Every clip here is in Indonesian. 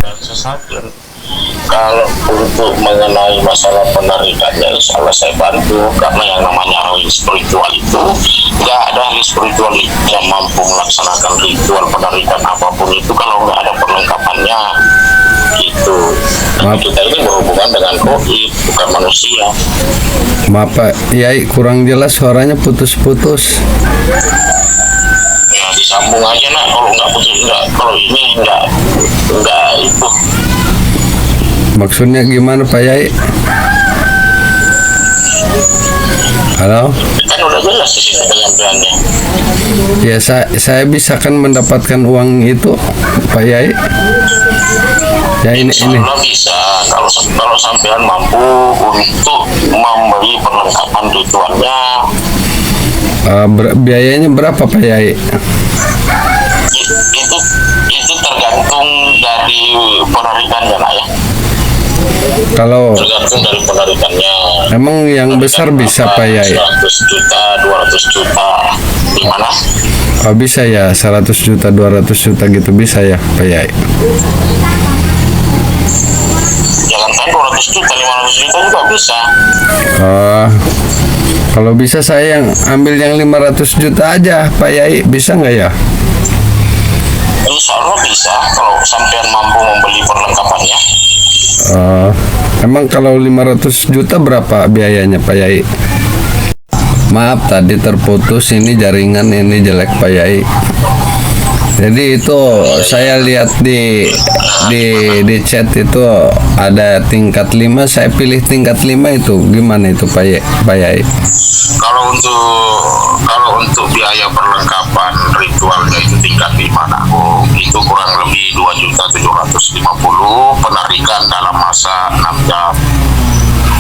dan sesajen. Kalau untuk mengenai masalah penarikannya, insya Allah saya bantu, karena yang namanya ahli spiritual itu nggak ada ahli spiritual yang mampu melaksanakan ritual penarikan apapun itu kalau nggak ada perlengkapannya gitu. Maaf. Kita ini berhubungan dengan goib, bukan manusia. Maaf Pak Yai, kurang jelas suaranya putus-putus. Ya disambung aja nak, kalau nggak putus nggak, kalau ini nggak itu. Maksudnya gimana Pak Yai? Halo? Kan udah jelas di situ penyampaiannya. Ya saya bisa kan mendapatkan uang itu Pak Yai? Ya ini Insyaallah bisa, kalau sampean mampu untuk membeli perlengkapan ritualnya. Biayanya berapa Pak Yai? Itu tergantung dari penarikannya lah ya. Kalau Tergantung dari penarikannya. emang yang besar bisa Pak Yai? 100 juta, 200 juta. Di mana? Oh, bisa ya, 100 juta, 200 juta gitu bisa ya Pak Yai? Jangankan 200 juta, 500 juta juga bisa. Kalau bisa saya yang ambil yang 500 juta aja Pak Yai, bisa nggak ya? Insya Allah bisa kalau sampean mampu membeli perlengkapannya. Emang kalau 500 juta berapa biayanya Pak Yai? Maaf tadi terputus, ini jaringan ini jelek Pak Yai. Jadi itu saya lihat di chat itu ada tingkat 5, saya pilih tingkat 5 itu. Gimana itu Pak Yai? Kalau untuk biaya perlengkapan ritualnya itu tingkat 5 aku, itu kurang lebih 2.750.000 penarikan dalam masa 6 jam.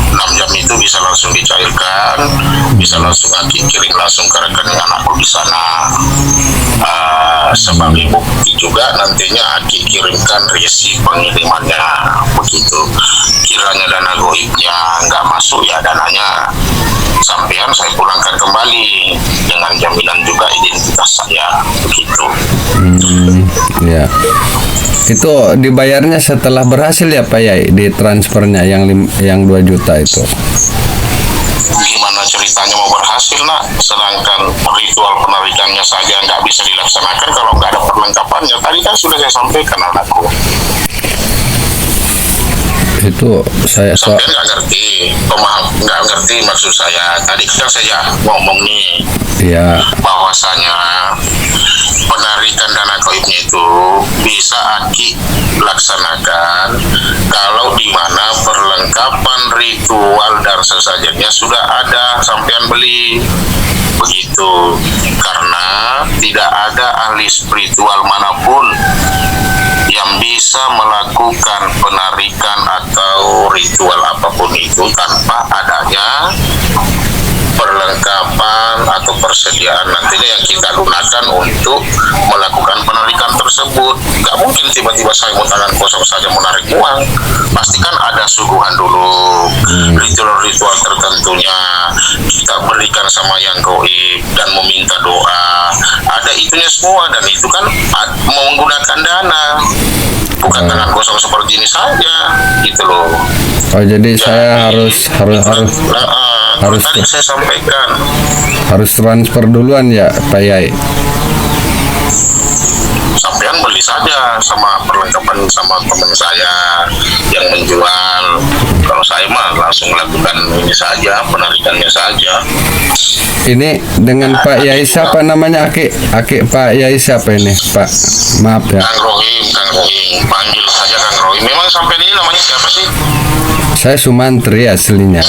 6 jam itu bisa langsung dicairkan, bisa langsung kirim langsung ke rekening anakku di sana. Sebagai bukti juga nantinya Aki kirimkan resi pengirimannya begitu. Kiranya dana goibnya nggak masuk, ya dananya sampean saya pulangkan kembali dengan jaminan juga identitas saya begitu. Ya. Itu dibayarnya setelah berhasil ya Pak Yai, di transfernya yang 2 juta itu. Gimana ceritanya mau berhasil nak, sedangkan ritual penarikannya saja nggak bisa dilaksanakan kalau nggak ada perlengkapannya. Tadi kan sudah saya sampaikan anakku. Itu saya Sampai nggak ngerti, nggak ngerti maksud saya. Tadi kan saya ngomong nih, ya bahwasanya penarikan dana goibnya itu bisa Aki laksanakan kalau di mana perlengkapan ritual dan sesajennya sudah ada, sampean beli begitu. Karena tidak ada ahli spiritual manapun yang bisa melakukan penarikan atau ritual apapun itu tanpa adanya perlengkapan atau persediaan nantinya yang kita gunakan untuk melakukan penarikan tersebut. Gak mungkin tiba-tiba saya mau tangan kosong saja menarik uang. Pasti kan ada suguhan dulu, ritual-ritual tertentunya kita berikan sama yang goib dan meminta doa. Ada itunya semua, dan itu kan menggunakan dana, bukan tangan kosong seperti ini saja gitu loh. Oh jadi saya harus tadi saya sampaikan harus transfer duluan ya Pak Yai. Sampean beli saja sama perlengkapan sama teman saya yang menjual. Kalau saya mah langsung lakukan ini saja, penarikannya saja. Ini dengan Pak Yai siapa namanya? Aki Pak Yai siapa ini Pak? Maaf ya. Kang Rohim, panggil saja Kang Rohim. Memang sampai ini namanya siapa sih? Saya Sumantri aslinya.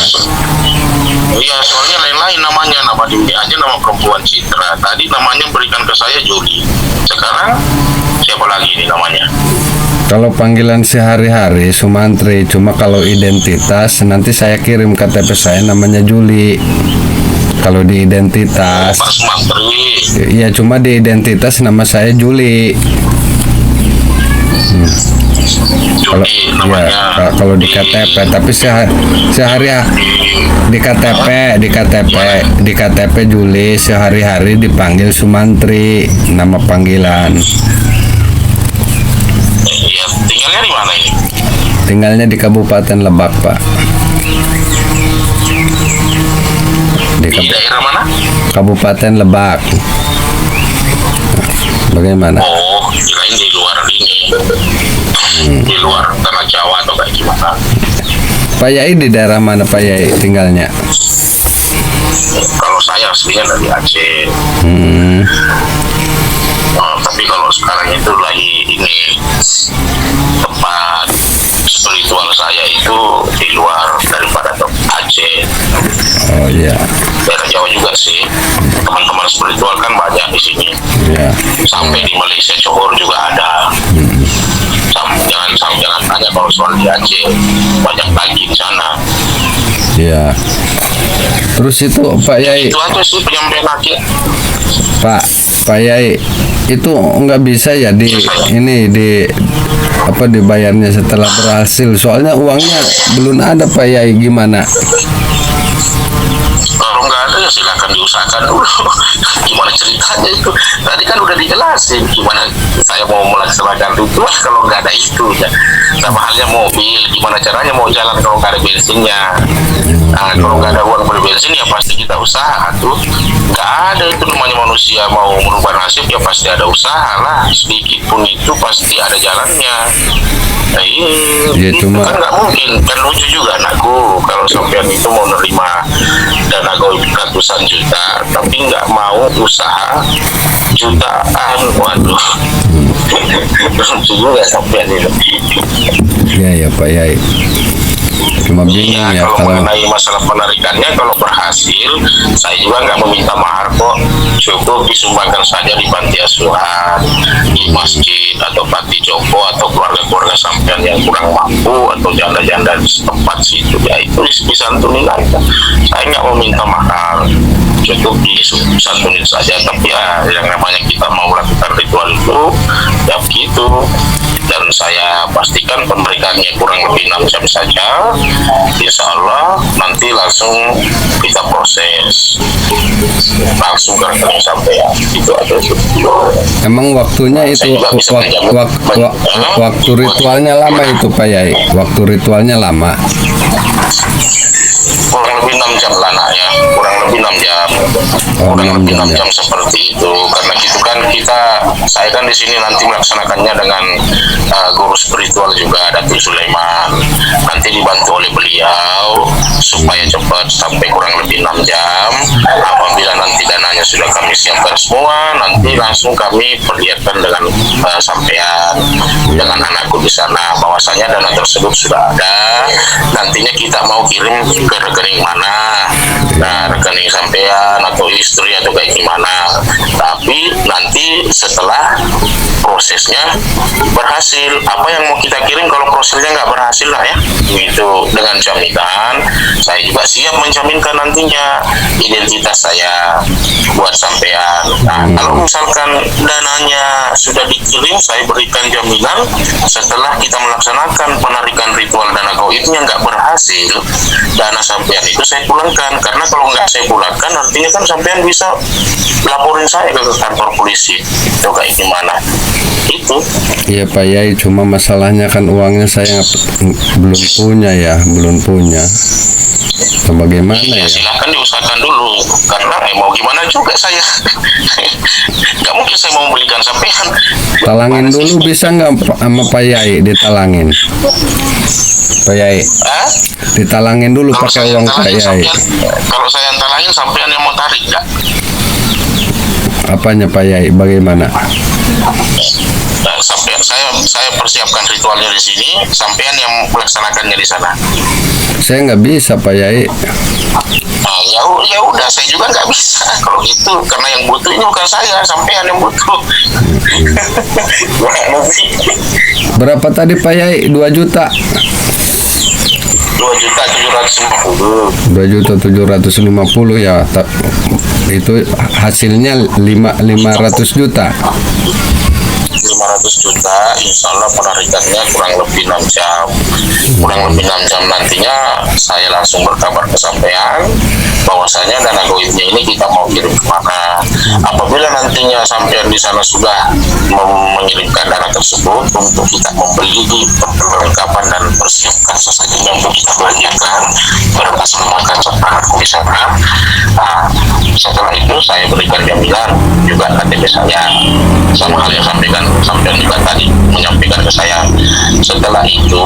Iya, soalnya lain-lain namanya, nama Juli aja, nama perempuan Citra. Tadi namanya berikan ke saya Juli. Sekarang siapa lagi ini namanya? Kalau panggilan sehari-hari Sumantri, cuma kalau identitas nanti saya kirim KTP saya namanya Juli. Kalau di identitas, Pak Sumantri. iya cuma di identitas nama saya Juli. Kalau ya, kalau di KTP, tapi sehari di KTP Juli, sehari-hari dipanggil Sumantri, nama panggilan. Ya, tinggal tinggalnya di mana ini? Tinggalnya di Kabupaten Lebak, Pak. Di Di daerah mana? Kabupaten Lebak. Bagaimana? Oh, kirain di luar ini. Di luar tanah Jawa atau kayak gimana? Pak Yai di daerah mana Pak Yai tinggalnya? Kalau saya aslinya dari Aceh. Tapi kalau sekarang itu lagi ini tempat spiritual saya itu di luar daripada Aceh. Oh iya. Daerah Jawa juga sih. Teman-teman spiritual kan banyak di sini. Iya. Sampai di Malaysia Johor juga ada. Jangan tanya kalau soal di Aceh, banyak lagi di sana. Iya. Terus itu Pak Yai, Itu aja sih penyampaian lagi. Pak Yai itu nggak bisa ya dibayarnya setelah berhasil. Soalnya uangnya belum ada Pak Yai, gimana? Kalau nggak ada ya silakan diusahakan dulu. Gimana ceritanya itu? Tadi kan udah dijelasin gimana saya mau melaksanakan ritual kalau nggak ada itu ya. Sama halnya mobil, gimana caranya mau jalan kalau nggak ada bensinnya. Nah, kalau nggak ada uang beli bensin ya pasti kita usaha tuh. Nggak ada itu namanya manusia mau merubah nasib ya pasti ada usaha lah. Sedikit pun itu pasti ada jalannya. Nah, Ya, itu cuma- kan nggak mungkin. Kan lucu juga anakku kalau sampean itu mau nerima dana goib ratusan juta tapi nggak mau usaha jutaan. Waduh. Lucu juga sampean itu. Iya ya Pak Yai. Cuma bingung ya Kalau kalau mengenai masalah penarikannya, kalau berhasil, saya juga nggak meminta mahar kok. Cukup disumbangkan saja di panti asuhan, di masjid atau panti jompo atau keluarga-keluarga sampean yang kurang mampu atau janda-janda di tempat situ ya itu disantunin aja. Saya nggak meminta mahar, cukup disantunin saja. Tapi ya yang namanya kita mau melakukan ritual itu ya begitu. Dan saya pastikan pemberikannya kurang lebih 6 jam saja. Insya Allah nanti langsung kita proses langsung ke rekening sampean. Itu aja. emang waktunya itu waktu ritualnya lama itu Pak Yai. Waktu ritualnya lama. Kurang lebih 6 jam lah nak ya, kurang lebih 6 jam. Oh, Kurang 6 lebih jam 6 ya. jam seperti itu. Karena itu kan saya kan di sini nanti melaksanakannya dengan guru spiritual juga Datuk Sulaiman. Nanti dibantu oleh beliau supaya cepat sampai kurang lebih 6 jam. Apabila nanti dananya sudah kami siapkan semua, nanti langsung kami perlihatkan dengan sampean dengan anakku di sana bahwasanya dana tersebut sudah ada. Nantinya kita mau kirim ke rekening mana, nah rekening sampean atau istri atau kayak gimana. Tapi nanti setelah prosesnya berhasil, apa yang mau kita kirim kalau prosesnya nggak berhasil lah ya, gitu. Dengan jaminan saya juga siap menjaminkan nantinya identitas saya buat sampean. Nah, kalau misalkan dananya sudah dikirim, saya berikan jaminan setelah kita melaksanakan penarikan ritual dana goibnya nggak berhasil, dana sampean itu saya pulangkan. Karena kalau nggak saya pulangkan, artinya kan sampean bisa laporin saya ke kantor polisi. Itu kayak gimana? Itu. Iya Pak Yai, cuma masalahnya kan uangnya saya belum punya ya, belum punya. Bagaimana ya? Silahkan diusahakan dulu, karena mau gimana juga saya. Nggak mungkin saya mau membelikan sampean. Talangin dulu bisa nggak sama Pak Yai, ditalangin? Pak Yai, Hah? ditalangin dulu Kalau pakai saya uang Pak talangin Yai. kalau saya talangin sampean yang mau tarik nggak? Apanya Pak Yai? Bagaimana? Nah, sampean saya persiapkan ritualnya di sini, sampean yang melaksanakannya di sana. Saya nggak bisa Pak Yai. Nah, ya udah, saya juga nggak bisa kalau gitu, karena yang butuh ini bukan saya, sampean yang butuh. Gimana sih? Berapa tadi Pak Yai? 2 juta. 2.750.000. 2.750 ya. Itu hasilnya 500 juta. 500 juta, insya Allah penarikannya kurang lebih 6 jam. Kurang lebih 6 jam nantinya saya langsung berkabar ke sampean bahwasanya dana goibnya ini kita mau kirim kemana. Apabila nantinya sampean di sana sudah mengirimkan dana tersebut untuk kita membeli perlengkapan dan persiapkan sesajinya untuk kita belanjakan beratasnamakan serta di sana. Nah, setelah itu saya berikan jaminan juga KTP saya sama hal yang sampean juga tadi menyampaikan ke saya. Setelah itu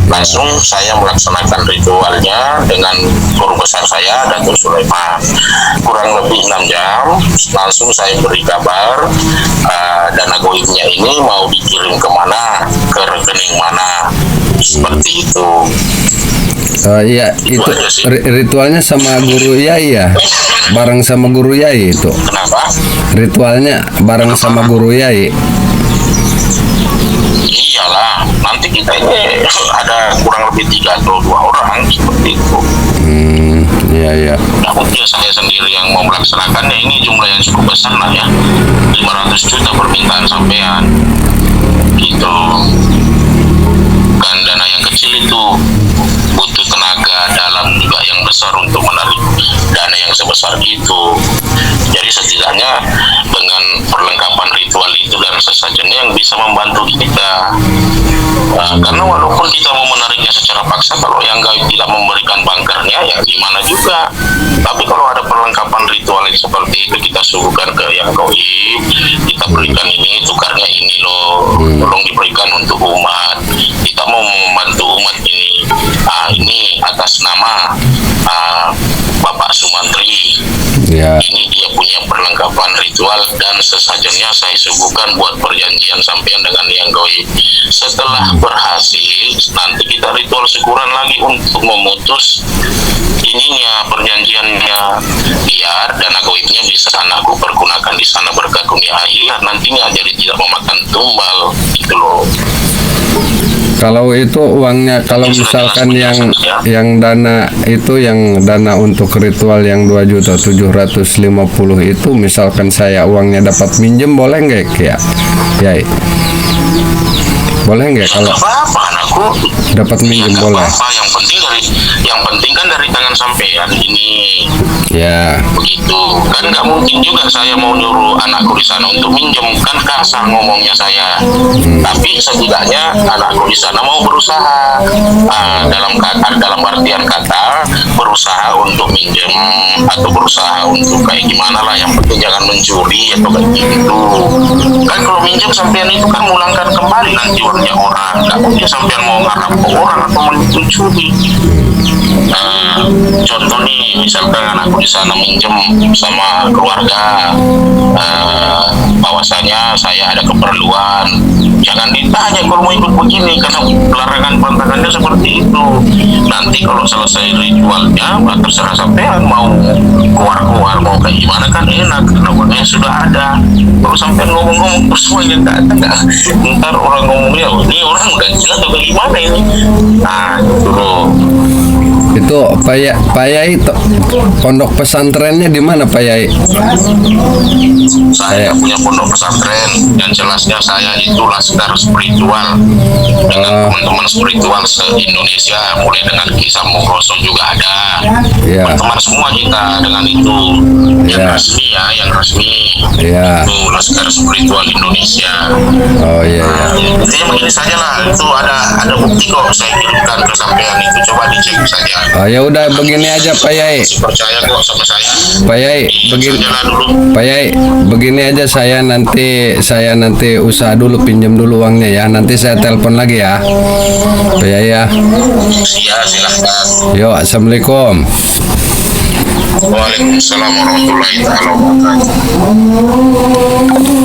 langsung saya melaksanakan ritualnya dengan guru besar saya, Datuk Sulaiman. Kurang lebih 6 jam langsung saya beri kabar dana goibnya ini mau dikirim kemana, ke rekening mana, seperti itu. Iya, itu ritualnya sama guru Yai ya? Bareng sama guru Yai itu? Kenapa? Ritualnya bareng sama guru Yai? Iyalah, nanti kita ini ada kurang lebih 3 atau 2 orang seperti itu. Iya. Namun dia saya sendiri yang mau melaksanakannya, ini jumlah yang cukup besar lah ya, 500 juta permintaan sampean gitu. Kan dana yang kecil itu butuh tenaga dalam juga yang besar untuk menarik dana yang sebesar itu. Jadi setidaknya dengan perlengkapan ritual itu dan sesajennya yang bisa membantu kita. Karena walaupun kita mau menariknya secara paksa, kalau yang gaib tidak memberikan bangkernya ya gimana juga. Tapi kalau ada perlengkapan ritual yang seperti itu, kita suguhkan ke yang gaib, kita berikan ini, tukarnya ini loh, tolong diberikan untuk umat. Kita mau membantu umat ini. Ini atas nama Bapak Sumantri. Ya. Ini dia punya perlengkapan ritual dan sesajennya saya suguhkan buat perjanjian sampean dengan yang gaib. Setelah berhasil, nanti kita ritual syukuran lagi untuk memutus ininya, perjanjiannya, biar dana gaibnya bisa anakku pergunakan di sana berkat dunia akhirat nantinya, jadi tidak memakan tumbal gitu loh. Kalau itu uangnya, kalau misalkan yang dana itu, yang dana untuk ritual yang 2.750.000 itu, misalkan saya uangnya dapat minjem, boleh nggak ya? Yai, boleh nggak kalau apa anakku dapat minjem? Ya, boleh. apa, yang penting kan dari tangan sampean ini. Ya. Begitu kan, nggak mungkin juga saya mau nyuruh anakku di sana untuk minjem, kan kasar ngomongnya saya. Tapi setidaknya anakku di sana mau berusaha, dalam artian kata berusaha untuk minjem atau berusaha untuk kayak gimana lah, yang penting jangan mencuri atau kayak gitu. Kan kalau minjem sampean itu kan mulangkan kembali nanti uangnya orang, nggak mungkin sampean mau ngarap ke orang atau mencuri. Contoh nih, misalkan anakku di sana minjem sama keluarga, bahwasanya saya ada keperluan, jangan ditanya kalau mau ikut begini, karena larangan pantangannya seperti itu. Nanti kalau selesai ritualnya, terserah sampean mau keluar mau kayak gimana, kan enak karena uangnya sudah ada. Kalau sampean ngomong-ngomong terus semuanya nggak ada, ntar orang ngomongnya ini orang udah gila atau kayak gimana ini. Gitu loh. Itu Pak Yai, pondok pesantrennya di mana Pak Yai? Saya punya pondok pesantren, yang jelasnya saya itu laskar spiritual dengan teman-teman spiritual se-Indonesia, mulai dengan Kisah Mugroso juga ada. Teman-teman semua kita dengan itu. Yang resmi ya, yang resmi. Itu laskar spiritual Indonesia. Intinya begini saja lah, itu ada bukti kok saya kirimkan ke sampean itu, coba dicek saja. Ya udah, begini aja Pak Yai. Percaya kok sama saya. Pak Yai, Pak Yai, begini aja, saya nanti usaha dulu, pinjam dulu uangnya ya. Nanti saya telepon lagi ya, Pak Yai ya. Iya, silahkan. Yo, assalamualaikum. Waalaikumsalam warahmatullahi wabarakatuh.